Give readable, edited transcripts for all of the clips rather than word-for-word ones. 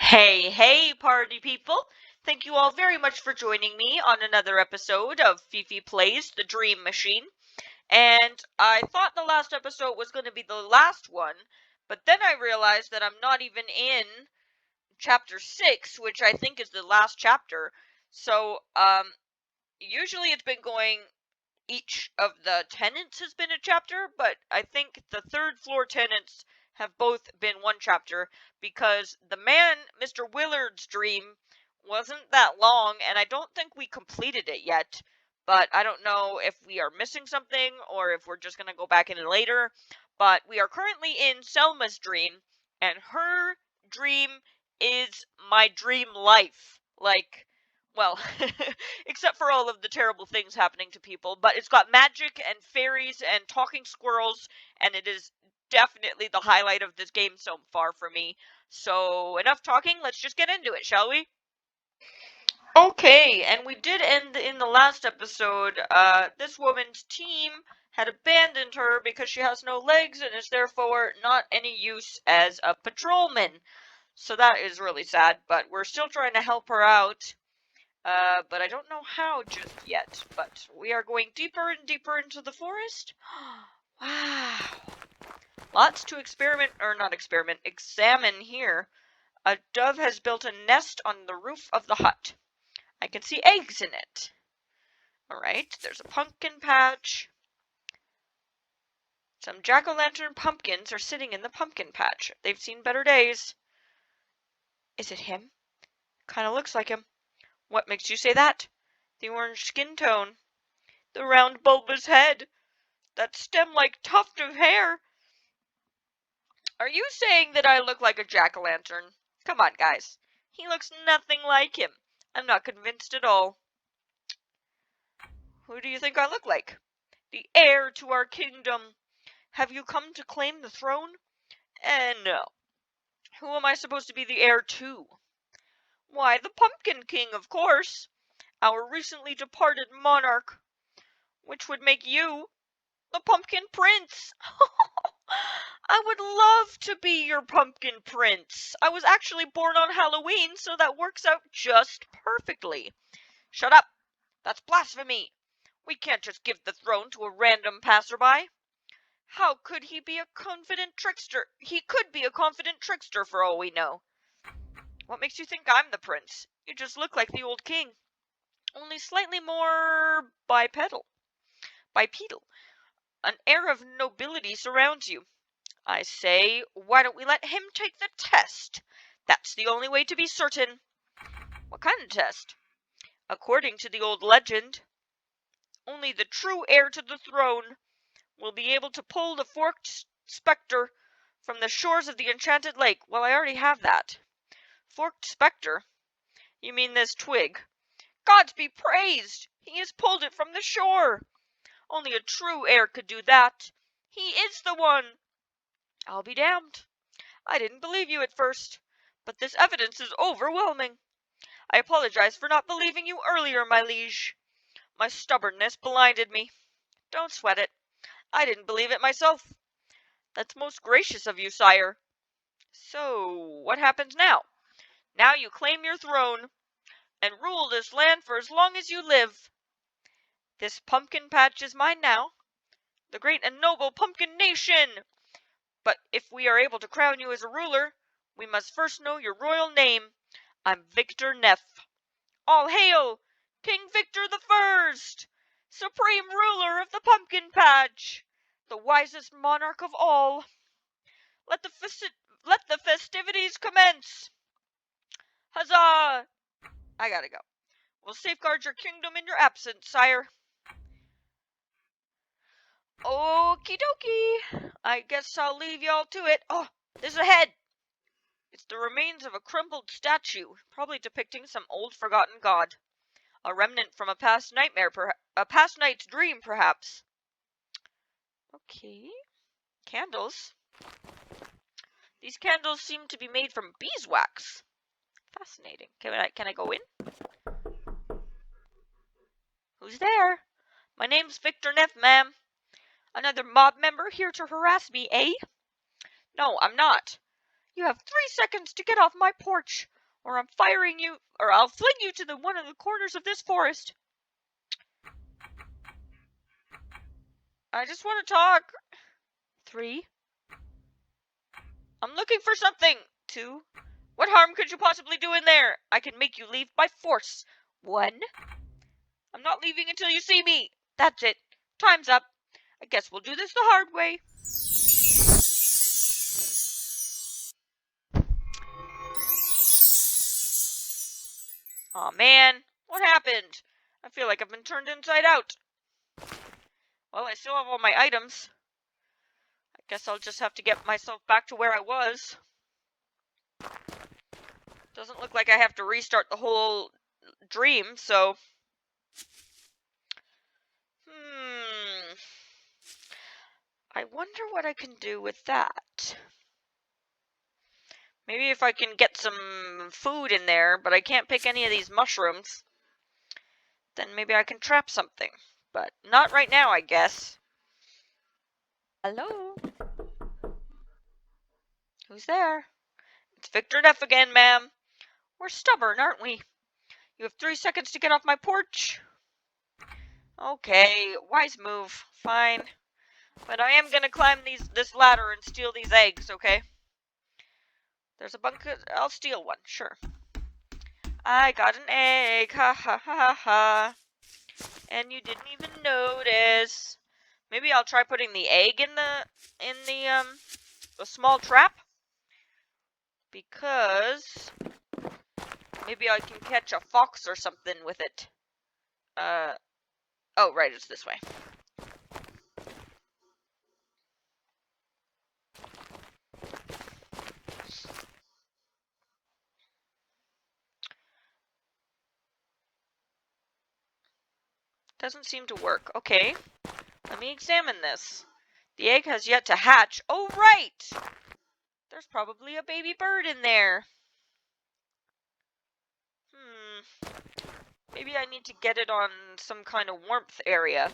Hey, hey, party people! Thank you all very much for joining me on another episode of Fifi Plays The Dream Machine. And I thought the last episode was going to be the last one, but then I realized that I'm not even in chapter 6, which I think is the last chapter. So, usually it's been going, each of the tenants has been a chapter, but I think the third floor tenants have both been one chapter because the man, Mr. Willard's dream, wasn't that long, and I don't think we completed it yet. But I don't know if we are missing something or if we're just going to go back in later. But we are currently in Selma's dream, and her dream is my dream life. Like, well, except for all of the terrible things happening to people, but it's got magic and fairies and talking squirrels, and it is definitely the highlight of this game so far for me. So, enough talking, let's just get into it, shall we? Okay, and we did end in the last episode. This woman's team had abandoned her because she has no legs and is therefore not any use as a patrolman. So that is really sad, but we're still trying to help her out. But I don't know how just yet. But we are going deeper and deeper into the forest. Wow. Lots to examine here. A dove has built a nest on the roof of the hut. I can see eggs in it. Alright, there's a pumpkin patch. Some jack-o'-lantern pumpkins are sitting in the pumpkin patch. They've seen better days. Is it him? Kinda looks like him. What makes you say that? The orange skin tone. The round bulbous head. That stem-like tuft of hair. Are you saying that I look like a jack-o'-lantern? Come on, guys. He looks nothing like him. I'm not convinced at all. Who do you think I look like? The heir to our kingdom. Have you come to claim the throne? No. Who am I supposed to be the heir to? Why, the Pumpkin King, of course. Our recently departed monarch. Which would make you the Pumpkin Prince. I would love to be your Pumpkin Prince. I was actually born on Halloween, so that works out just perfectly. Shut up. That's blasphemy. We can't just give the throne to a random passerby. How could he be a confident trickster? He could be a confident trickster for all we know. What makes you think I'm the prince? You just look like the old king. Only slightly more bipedal. An air of nobility surrounds you. I say, why don't we let him take the test? That's the only way to be certain. What kind of test? According to the old legend, only the true heir to the throne will be able to pull the forked specter from the shores of the enchanted lake. Well, I already have that. Forked specter? You mean this twig? Gods be praised! He has pulled it from the shore. Only a true heir could do that. He is the one. I'll be damned. I didn't believe you at first, but this evidence is overwhelming. I apologize for not believing you earlier, my liege. My stubbornness blinded me. Don't sweat it. I didn't believe it myself. That's most gracious of you, sire. So, what happens now? Now you claim your throne and rule this land for as long as you live. This pumpkin patch is mine now, the great and noble pumpkin nation. But if we are able to crown you as a ruler, we must first know your royal name. I'm Victor Neff. All hail, King Victor the First, supreme ruler of the pumpkin patch, the wisest monarch of all. Let the festivities commence. Huzzah! I gotta go. We'll safeguard your kingdom in your absence, sire. Okie dokie. I guess I'll leave y'all to it. Oh, there's a head. It's the remains of a crumpled statue, probably depicting some old forgotten god. A remnant from a past nightmare, a past night's dream, perhaps. Okay. Candles. These candles seem to be made from beeswax. Fascinating. Can I go in? Who's there? My name's Victor Neff, ma'am. Another mob member here to harass me, eh? No, I'm not. You have 3 seconds to get off my porch, or I'm firing you, or I'll fling you to one of the corners of this forest. I just want to talk. 3. I'm looking for something. 2. What harm could you possibly do in there? I can make you leave by force. 1. I'm not leaving until you see me. That's it. Time's up. I guess we'll do this the hard way. Aw, man. What happened? I feel like I've been turned inside out. Well, I still have all my items. I guess I'll just have to get myself back to where I was. Doesn't look like I have to restart the whole dream, so... I wonder what I can do with that. Maybe if I can get some food in there, but I can't pick any of these mushrooms, then maybe I can trap something. But not right now, I guess. Hello? Who's there? It's Victor Neff again, ma'am. We're stubborn, aren't we? You have 3 seconds to get off my porch. Okay, wise move. Fine. But I am gonna climb this ladder and steal these eggs, okay? There's a bucket. I'll steal one, sure. I got an egg, ha ha ha ha. And you didn't even notice. Maybe I'll try putting the egg in the small trap, because maybe I can catch a fox or something with it. Oh, right, it's this way. Doesn't seem to work. Okay, let me examine this. The egg has yet to hatch. Oh, right! There's probably a baby bird in there. Maybe I need to get it on some kind of warmth area.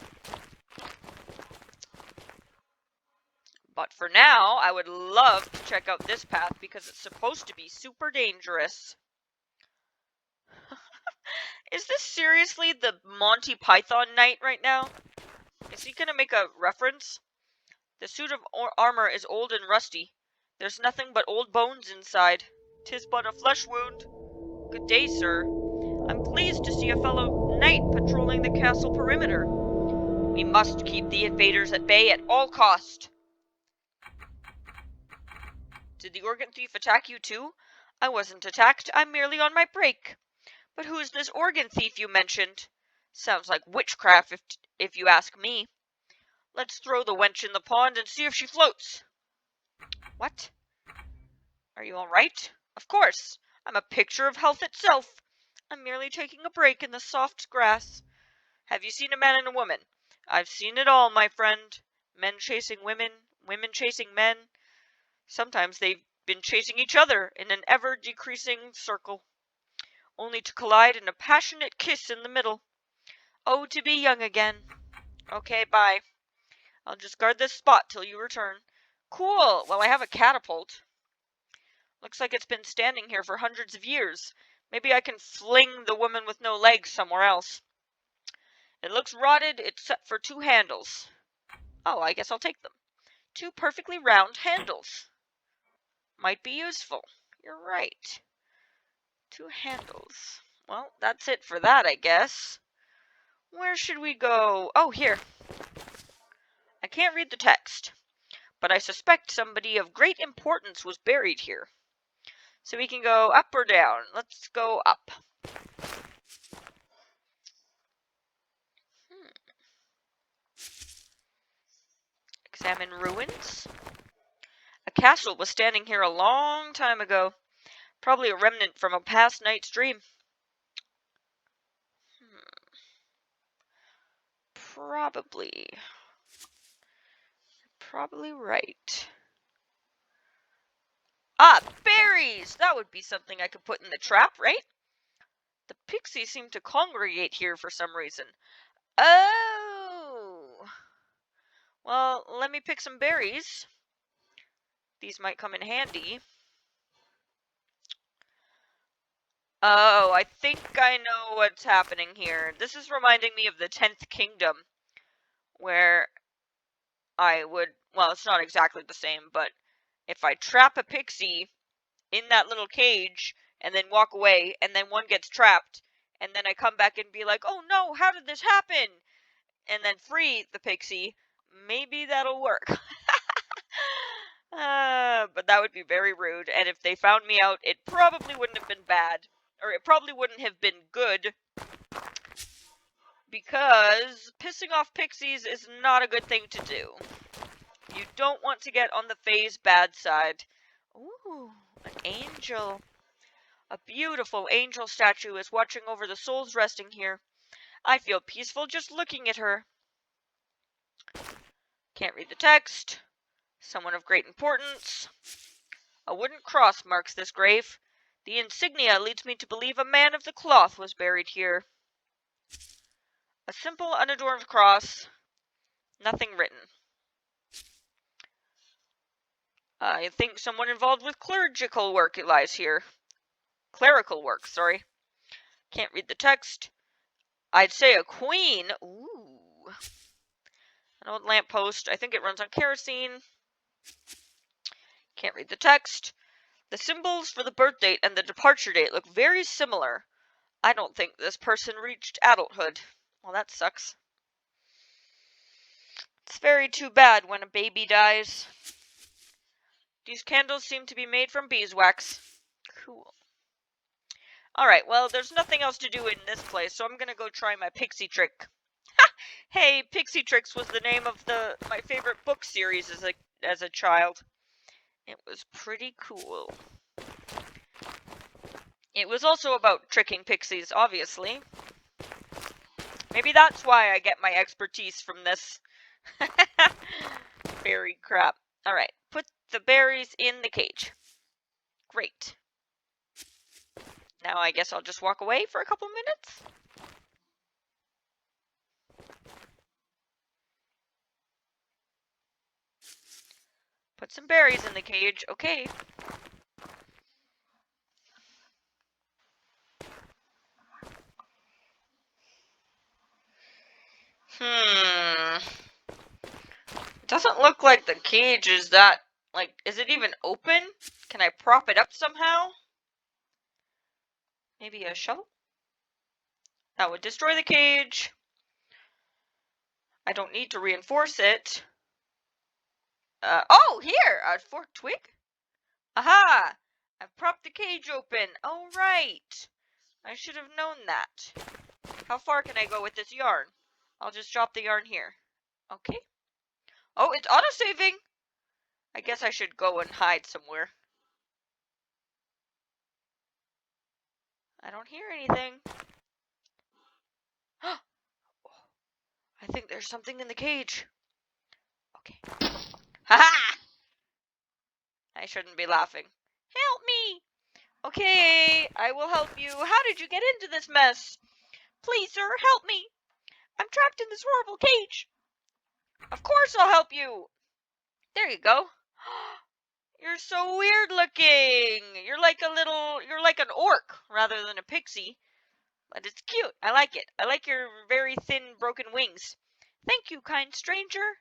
But for now, I would love to check out this path because it's supposed to be super dangerous. Is this seriously the Monty Python night right now? Is he gonna make a reference? The suit of armor is old and rusty. There's nothing but old bones inside. 'Tis but a flesh wound. Good day, sir. I'm pleased to see a fellow knight patrolling the castle perimeter. We must keep the invaders at bay at all cost. Did the organ thief attack you too? I wasn't attacked. I'm merely on my break. But who's this organ thief you mentioned? Sounds like witchcraft, if you ask me. Let's throw the wench in the pond and see if she floats. What? Are you all right? Of course. I'm a picture of health itself. I'm merely taking a break in the soft grass. Have you seen a man and a woman? I've seen it all, my friend. Men chasing women, women chasing men. Sometimes they've been chasing each other in an ever-decreasing circle, only to collide in a passionate kiss in the middle. Oh, to be young again. Okay, bye. I'll just guard this spot till you return. Cool. Well, I have a catapult. Looks like it's been standing here for hundreds of years. Maybe I can fling the woman with no legs somewhere else. It looks rotted. It's set for 2 handles. Oh, I guess I'll take them. 2 perfectly round handles. Might be useful. You're right. 2 handles. Well, that's it for that, I guess. Where should we go? Oh, here. I can't read the text, but I suspect somebody of great importance was buried here. So we can go up or down. Let's go up. Examine ruins. A castle was standing here a long time ago. Probably a remnant from a past night's dream. Probably. Probably right. Ah, berries! That would be something I could put in the trap, right? The pixies seem to congregate here for some reason. Oh! Well, let me pick some berries. These might come in handy. Oh, I think I know what's happening here. This is reminding me of the 10th Kingdom, where I would, well, it's not exactly the same, but if I trap a pixie in that little cage and then walk away, and then one gets trapped, and then I come back and be like, oh no, how did this happen? And then free the pixie, maybe that'll work. But that would be very rude, and if they found me out, it probably wouldn't have been bad, or it probably wouldn't have been good, because pissing off pixies is not a good thing to do. You don't want to get on the Fae's bad side. Ooh, an angel. A beautiful angel statue is watching over the souls resting here. I feel peaceful just looking at her. Can't read the text. Someone of great importance. A wooden cross marks this grave. The insignia leads me to believe a man of the cloth was buried here. A simple, unadorned cross. Nothing written. I think someone involved with clerical work lies here. Clerical work, sorry. Can't read the text. I'd say a queen. Ooh. An old lamppost. I think it runs on kerosene. Can't read the text. The symbols for the birth date and the departure date look very similar. I don't think this person reached adulthood. Well, that sucks. It's very too bad when a baby dies. These candles seem to be made from beeswax. Cool. Alright, well, there's nothing else to do in this place, so I'm gonna go try my pixie trick. Hey, Pixie Tricks was the name of my favorite book series as a child. It was pretty cool. It was also about tricking pixies, obviously. Maybe that's why I get my expertise from this. Berry crap. Alright, put the berries in the cage. Great. Now I guess I'll just walk away for a couple minutes. Put some berries in the cage. Okay. Doesn't look like the cage is that, like, is it even open? Can I prop it up somehow? Maybe a shovel? That would destroy the cage. I don't need to reinforce it. Oh, here! A forked twig? Aha! I've propped the cage open. Oh, right. I should have known that. How far can I go with this yarn? I'll just drop the yarn here. Okay. Oh, it's auto-saving! I guess I should go and hide somewhere. I don't hear anything. I think there's something in the cage. Okay. Haha! I shouldn't be laughing. Help me! Okay, I will help you. How did you get into this mess? Please, sir, help me. I'm trapped in this horrible cage. Of course I'll help you. There you go. You're so weird looking. You're like an orc rather than a pixie. But it's cute. I like it. I like your very thin, broken wings. Thank you, kind stranger.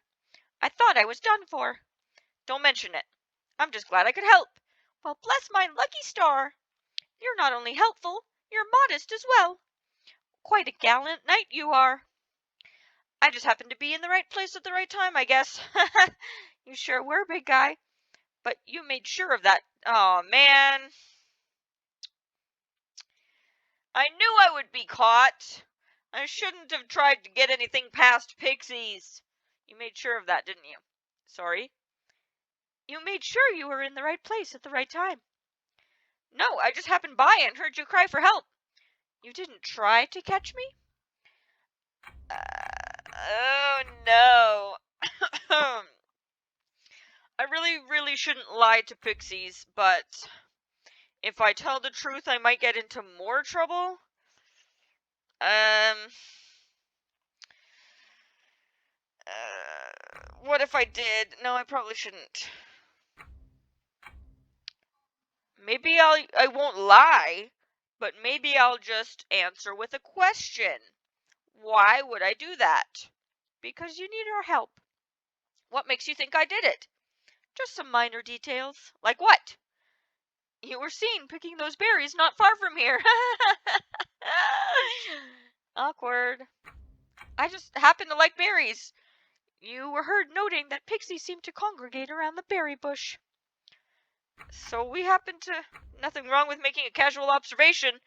I thought I was done for. Don't mention it. I'm just glad I could help. Well, bless my lucky star. You're not only helpful, you're modest as well. Quite a gallant knight you are. I just happened to be in the right place at the right time, I guess. You sure were, big guy. But you made sure of that. Oh, man. I knew I would be caught. I shouldn't have tried to get anything past pixies. You made sure of that, didn't you? Sorry. You made sure you were in the right place at the right time. No, I just happened by and heard you cry for help. You didn't try to catch me? Oh, no. I really shouldn't lie to pixies, but if I tell the truth, I might get into more trouble. What if I did? No, I probably shouldn't. Maybe I won't lie, But maybe I'll just answer with a question. Why would I do that? Because you need our help. What makes you think I did it? Just some minor details. Like what? You were seen picking those berries not far from here. Awkward. I just happen to like berries. You were heard noting that pixies seem to congregate around the berry bush. So we happen to... Nothing wrong with making a casual observation.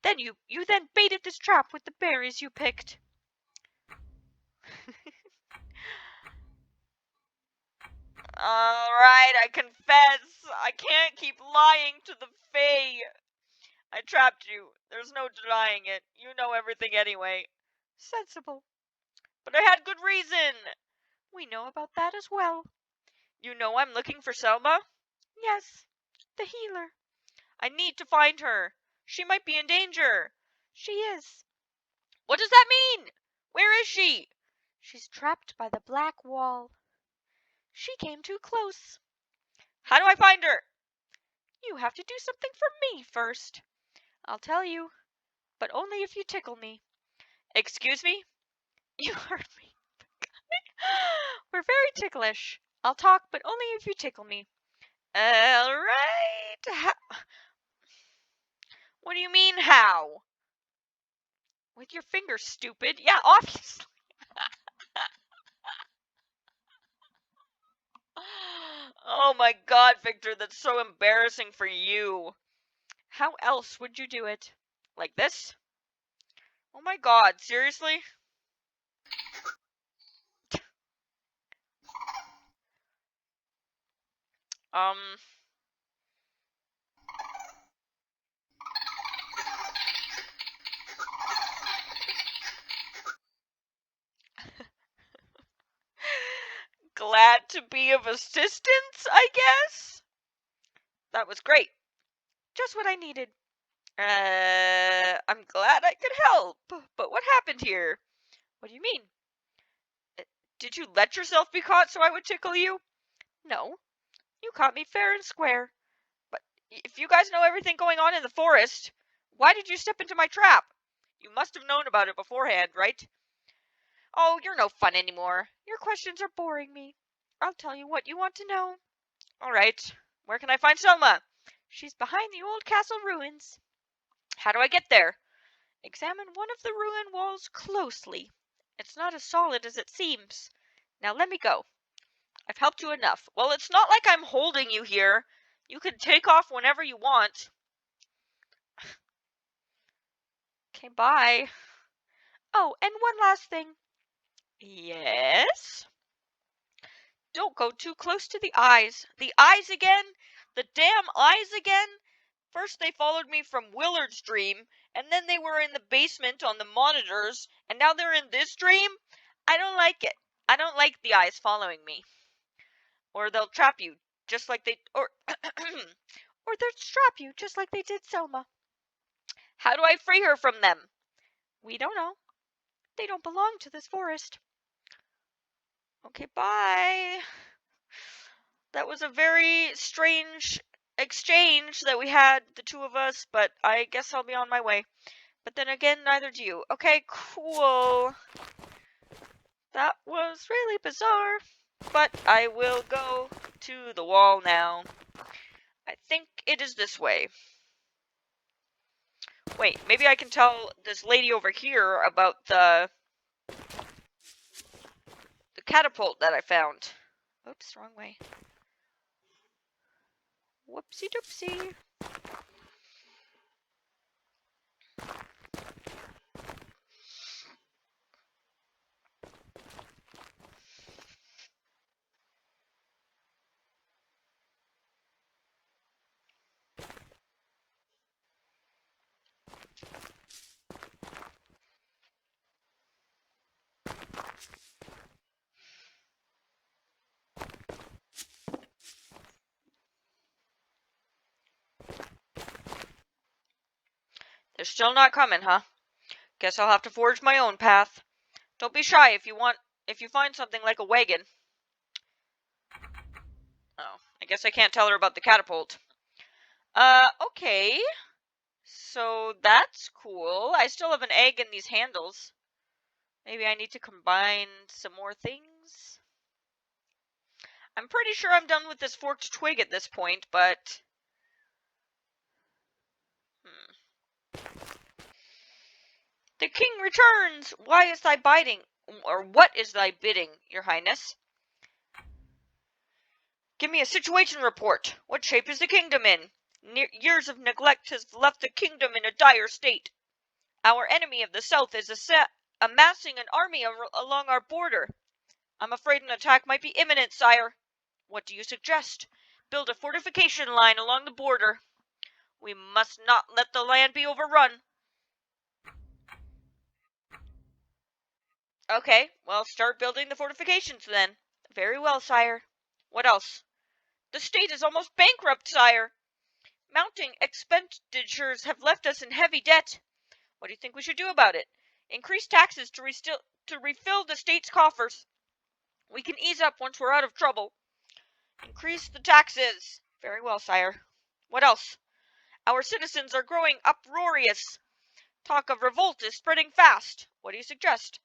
Then you then baited this trap with the berries you picked. Alright, I confess. I can't keep lying to the Fae. I trapped you. There's no denying it. You know everything anyway. Sensible. But I had good reason. We know about that as well. You know I'm looking for Selma? Yes, the healer. I need to find her. She might be in danger. She is. What does that mean? Where is she? She's trapped by the black wall. She came too close. How do I find her? You have to do something for me first. I'll tell you, but only if you tickle me. Excuse me? You heard me. We're very ticklish. I'll talk, but only if you tickle me. Alright. What do you mean, how? With your finger, stupid. Yeah, obviously. Oh my god, Victor, that's so embarrassing for you. How else would you do it? Like this? Oh my god, seriously? Um... Glad to be of assistance, I guess? That was great. Just what I needed. I'm glad I could help. But what happened here? What do you mean? Did you let yourself be caught so I would tickle you? No. You caught me fair and square. But if you guys know everything going on in the forest, why did you step into my trap? You must have known about it beforehand, right? Oh, you're no fun anymore. Your questions are boring me. I'll tell you what you want to know. All right. Where can I find Selma? She's behind the old castle ruins. How do I get there? Examine one of the ruin walls closely. It's not as solid as it seems. Now let me go. I've helped you enough. Well, it's not like I'm holding you here. You can take off whenever you want. Okay, bye. Oh, and one last thing. Yes? Don't go too close to the eyes. The eyes again? The damn eyes again? First they followed me from Willard's dream, and then they were in the basement on the monitors, and now they're in this dream? I don't like it. I don't like the eyes following me. Or they'll trap you, just like they... Or they'll trap you, just like they did Selma. How do I free her from them? We don't know. They don't belong to this forest. Okay, bye. That was a very strange exchange that we had, the two of us, but I guess I'll be on my way. But then again, neither do you. Okay, cool. That was really bizarre, but I will go to the wall now. I think it is this way. Wait, maybe I can tell this lady over here about the catapult that I found. Oops, wrong way. Whoopsie doopsie. They're still not coming, huh? Guess I'll have to forge my own path. Don't be shy if you find something like a wagon. Oh, I guess I can't tell her about the catapult. Okay. So that's cool. I still have an egg in these handles. Maybe I need to combine some more things. I'm pretty sure I'm done with this forked twig at this point, but... The king returns! Why is thy biting? Or what is thy bidding, your highness? Give me a situation report. What shape is the kingdom in? Years of neglect has left the kingdom in a dire state. Our enemy of the south is amassing an army along our border. I'm afraid an attack might be imminent, sire. What do you suggest? Build a fortification line along the border. We must not let the land be overrun. Okay, well, start building the fortifications then. Very well, sire. What else? The state is almost bankrupt, sire. Mounting expenditures have left us in heavy debt. What do you think we should do about it? Increase taxes to refill the state's coffers. We can ease up once we're out of trouble. Increase the taxes. Very well, sire. What else? Our citizens are growing uproarious. Talk of revolt is spreading fast. What do you suggest?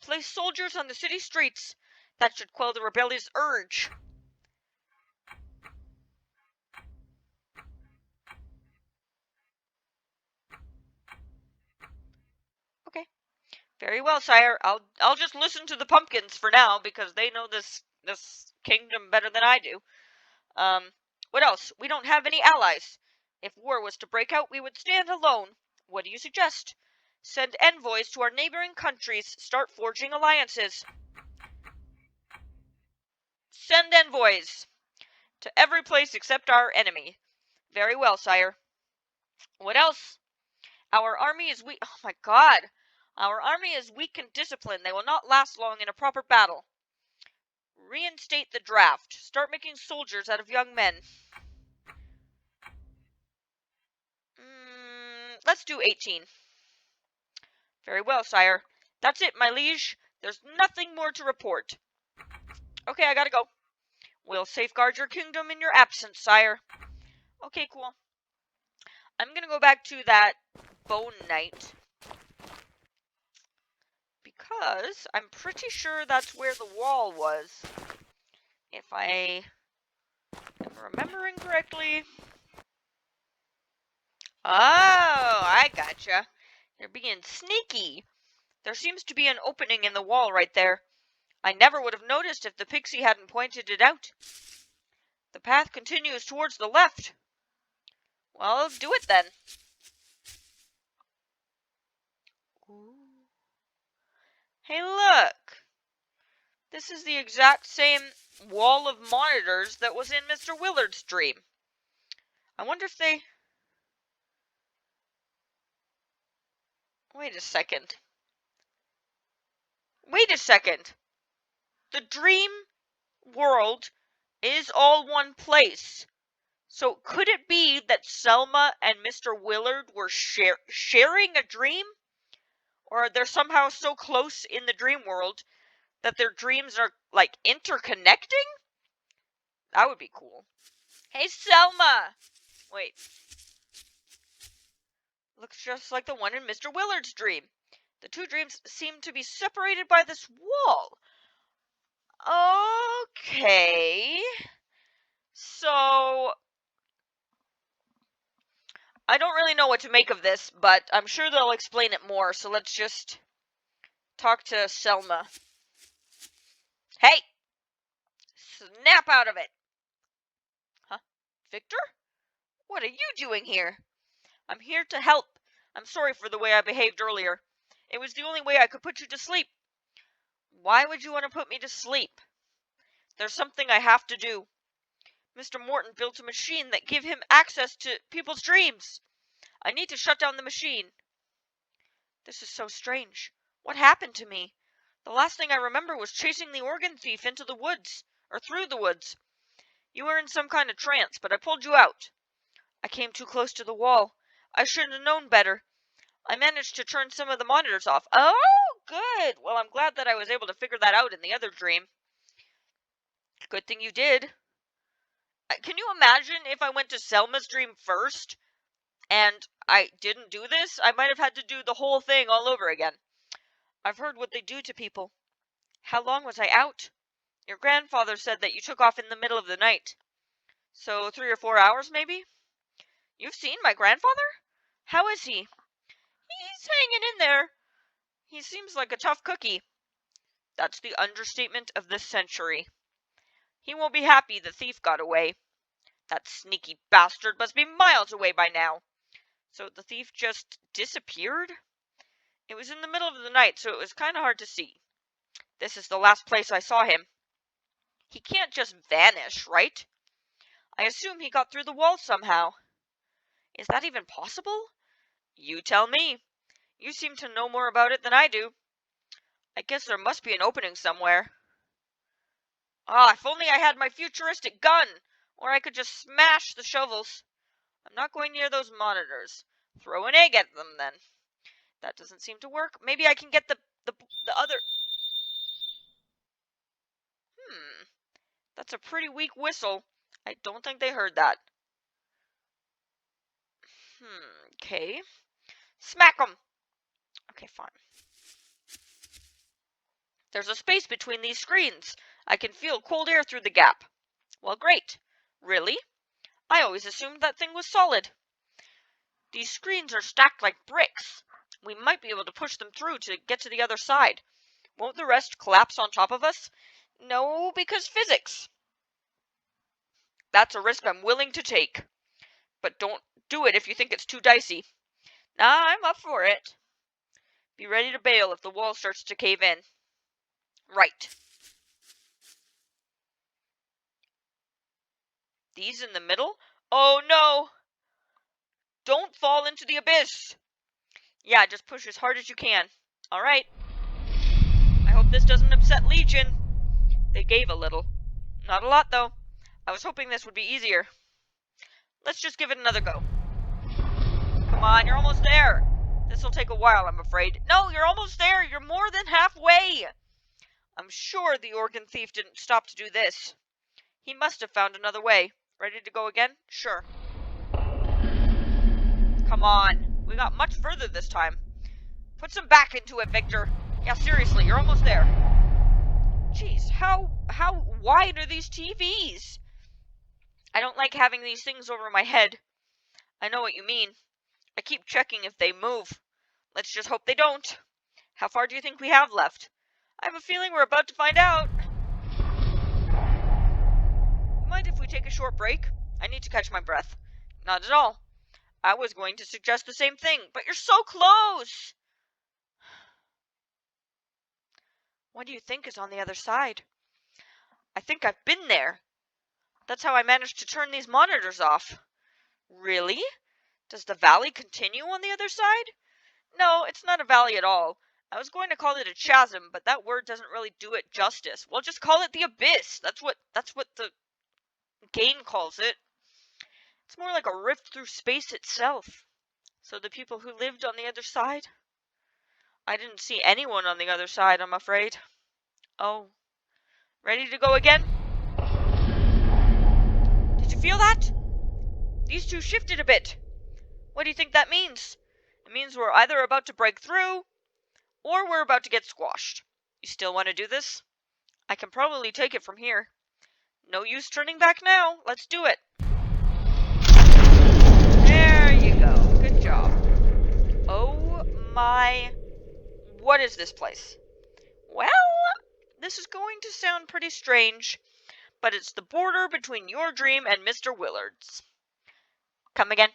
Place soldiers on the city streets. That should quell the rebellious urge. Okay. Very well, sire. I'll just listen to the pumpkins for now because they know this kingdom better than I do. What else? We don't have any allies. If war was to break out, we would stand alone. What do you suggest? Send envoys to our neighboring countries. Start forging alliances. Send envoys to every place except our enemy. Very well, sire. What else? Our army is weak. Oh my god. Our army is weak and disciplined. They will not last long in a proper battle. Reinstate the draft. Start making soldiers out of young men. Let's do 18. Very well, sire. That's it, my liege. There's nothing more to report. Okay, I gotta go. We'll safeguard your kingdom in your absence, sire. Okay, cool. I'm gonna go back to that Bone Knight. Because I'm pretty sure that's where the wall was. If I am remembering correctly. Oh, I gotcha. They're being sneaky. There seems to be an opening in the wall right there. I never would have noticed if the pixie hadn't pointed it out. The path continues towards the left. Well, do it then. Ooh. Hey, look. This is the exact same wall of monitors that was in Mr. Willard's dream. I wonder if they... Wait a second. Wait a second. The dream world is all one place. So could it be that Selma and Mr. Willard were sharing a dream? Or they're somehow so close in the dream world that their dreams are, like, interconnecting? That would be cool. Hey, Selma! Wait. Looks just like the one in Mr. Willard's dream. The two dreams seem to be separated by this wall. Okay. So, I don't really know what to make of this, but I'm sure they'll explain it more, so let's just talk to Selma. Hey! Snap out of it! Huh? Victor? What are you doing here? I'm here to help. I'm sorry for the way I behaved earlier. It was the only way I could put you to sleep. Why would you want to put me to sleep? There's something I have to do. Mr. Morton built a machine that gave him access to people's dreams. I need to shut down the machine. This is so strange. What happened to me? The last thing I remember was chasing the organ thief into the woods, or through the woods. You were in some kind of trance, but I pulled you out. I came too close to the wall. I should have known better. I managed to turn some of the monitors off. Oh, good. Well, I'm glad that I was able to figure that out in the other dream. Good thing you did. Can you imagine if I went to Selma's dream first and I didn't do this, I might have had to do the whole thing all over again. I've heard what they do to people. How long was I out? Your grandfather said that you took off in the middle of the night. So 3 or 4 hours, maybe? You've seen my grandfather? How is he? He's hanging in there. He seems like a tough cookie. That's the understatement of this century. He won't be happy the thief got away. That sneaky bastard must be miles away by now. So the thief just disappeared? It was in the middle of the night, so it was kind of hard to see. This is the last place I saw him. He can't just vanish, right? I assume he got through the wall somehow. Is that even possible? You tell me. You seem to know more about it than I do. I guess there must be an opening somewhere. Ah, if only I had my futuristic gun! Or I could just smash the shovels. I'm not going near those monitors. Throw an egg at them, then. That doesn't seem to work. Maybe I can get the other... That's a pretty weak whistle. I don't think they heard that. Okay. Smack 'em! Okay, fine. There's a space between these screens. I can feel cold air through the gap. Well, great. Really? I always assumed that thing was solid. These screens are stacked like bricks. We might be able to push them through to get to the other side. Won't the rest collapse on top of us? No, because physics. That's a risk I'm willing to take. But don't do it if you think it's too dicey. Nah, I'm up for it. Be ready to bail if the wall starts to cave in. Right. These in the middle? Oh no! Don't fall into the abyss! Yeah, just push as hard as you can. Alright. I hope this doesn't upset Legion. They gave a little. Not a lot, though. I was hoping this would be easier. Let's just give it another go. Come on, you're almost there. This'll take a while, I'm afraid. No, you're almost there. You're more than halfway. I'm sure the organ thief didn't stop to do this. He must have found another way. Ready to go again? Sure. Come on. We got much further this time. Put some back into it, Victor. Yeah, seriously, you're almost there. Jeez, how wide are these TVs? I don't like having these things over my head. I know what you mean. I keep checking if they move. Let's just hope they don't. How far do you think we have left? I have a feeling we're about to find out. Mind if we take a short break? I need to catch my breath. Not at all. I was going to suggest the same thing, but you're so close! What do you think is on the other side? I think I've been there. That's how I managed to turn these monitors off. Really? Does the valley continue on the other side? No, it's not a valley at all. I was going to call it a chasm, but that word doesn't really do it justice. Well, just call it the abyss. That's what the game calls it. It's more like a rift through space itself. So the people who lived on the other side? I didn't see anyone on the other side, I'm afraid. Oh. Ready to go again? Did you feel that? These two shifted a bit. What do you think that means? It means we're either about to break through, or we're about to get squashed. You still want to do this? I can probably take it from here. No use turning back now. Let's do it. There you go. Good job. Oh my... What is this place? Well, this is going to sound pretty strange, but it's the border between your dream and Mr. Willard's. Come again.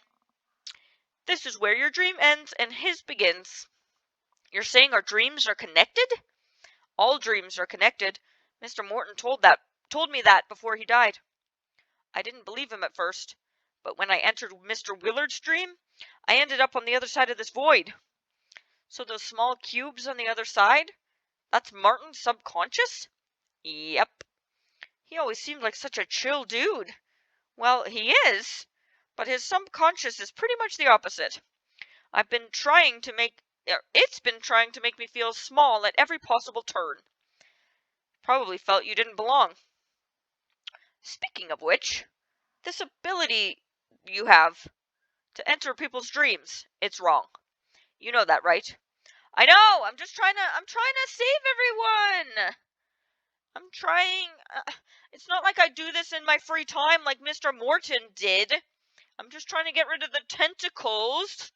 This is where your dream ends and his begins. You're saying our dreams are connected? All dreams are connected. Mr. Morton told me that before he died. I didn't believe him at first, but when I entered Mr. Willard's dream, I ended up on the other side of this void. So those small cubes on the other side? That's Martin's subconscious? Yep. He always seemed like such a chill dude. Well, he is, but his subconscious is pretty much the opposite. It's been trying to make me feel small at every possible turn. Probably felt you didn't belong. Speaking of which, this ability you have to enter people's dreams. It's wrong. You know that, right? I know. I'm trying to save everyone. I'm trying. It's not like I do this in my free time like Mr. Morton did. I'm just trying to get rid of the tentacles.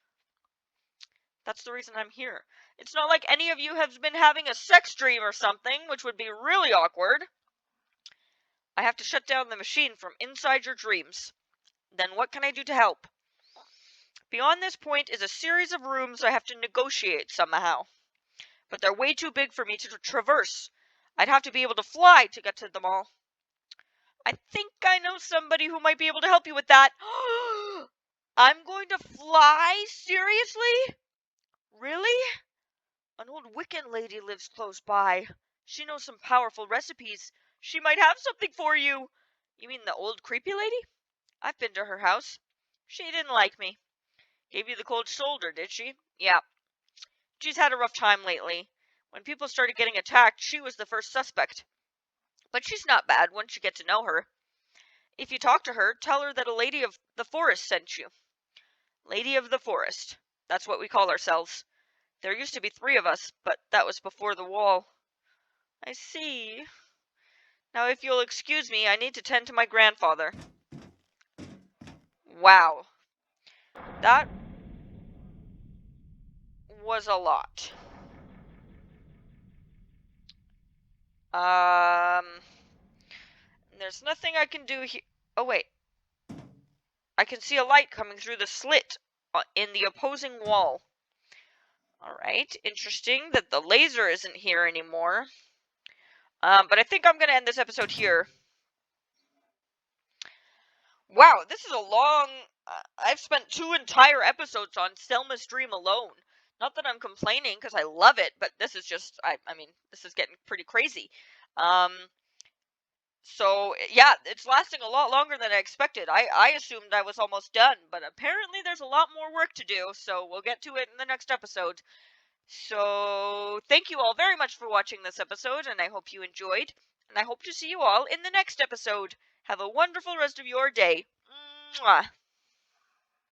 That's the reason I'm here. It's not like any of you have been having a sex dream or something, which would be really awkward. I have to shut down the machine from inside your dreams. Then what can I do to help? Beyond this point is a series of rooms I have to negotiate somehow. But they're way too big for me to traverse. I'd have to be able to fly to get to them all. I think I know somebody who might be able to help you with that. I'm going to fly? Seriously? Really? An old Wiccan lady lives close by. She knows some powerful recipes. She might have something for you. You mean the old creepy lady? I've been to her house. She didn't like me. Gave you the cold shoulder, did she? Yeah. She's had a rough time lately. When people started getting attacked, she was the first suspect. But she's not bad once you get to know her. If you talk to her, tell her that a lady of the forest sent you. Lady of the forest. That's what we call ourselves. There used to be 3 of us, but that was before the wall. I see. Now, if you'll excuse me, I need to tend to my grandfather. Wow. That was a lot. There's nothing I can do here. Oh, wait. I can see a light coming through the slit in the opposing wall. Alright, interesting that the laser isn't here anymore. But I think I'm going to end this episode here. Wow, this is a long... I've spent 2 entire episodes on Selmas Dream alone. Not that I'm complaining, because I love it, but this is just... I mean, this is getting pretty crazy. So, yeah, it's lasting a lot longer than I expected. I assumed I was almost done, but apparently there's a lot more work to do, so we'll get to it in the next episode. So, thank you all very much for watching this episode, and I hope you enjoyed, and I hope to see you all in the next episode. Have a wonderful rest of your day. Mwah.